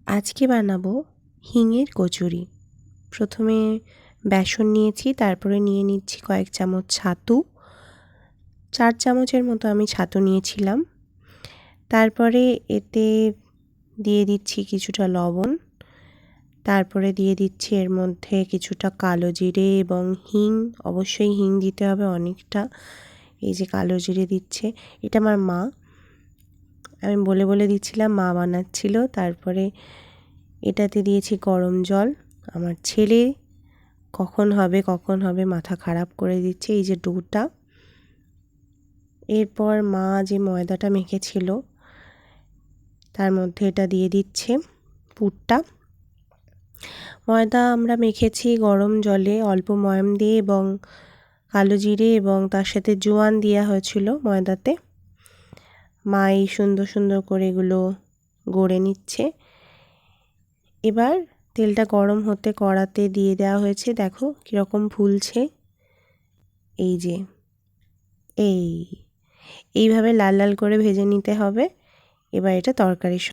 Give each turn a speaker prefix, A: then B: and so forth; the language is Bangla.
A: আজকে বানাবো হিঙের কচুরি। প্রথমে বেসন নিয়েছি, তারপরে নিয়ে নিচ্ছি কয়েক চামচ ছাতু। 4 চামচের মতো আমি ছাতু নিয়েছিলাম। তারপরে এতে দিয়ে দিচ্ছি কিছুটা লবণ। তারপরে দিয়ে দিচ্ছি এর মধ্যে কিছুটা কালো জিরে এবং হিং। অবশ্যই হিং দিতে হবে অনেকটা। এই যে কালো জিরে দিচ্ছে, এটা আমার মা, আমি বলে বলে দিচ্ছিলাম, মা বানাচ্ছিল। তারপরে এটাতে দিয়েছি গরম জল। আমার ছেলে কখন হবে মাথা খারাপ করে দিচ্ছে। এই যে ডোটা, এরপর মা যে ময়দাটা মেখেছিল তার মধ্যে এটা দিয়ে দিচ্ছে পুরটা। ময়দা আমরা মেখেছি গরম জলে অল্প ময়াম দিয়ে এবং কালো জিরে এবং তার সাথে জোয়ান দেওয়া হয়েছিল ময়দাতে। মা এই সুন্দর সুন্দর করে এগুলো গড়ে নিচ্ছে। এবার তেলটা গরম হতে কড়াতে দিয়ে দেওয়া হয়েছে। দেখো কীরকম ফুলছে। এই যে এইভাবে লাল লাল করে ভেজে নিতে হবে। এবার এটা তরকারির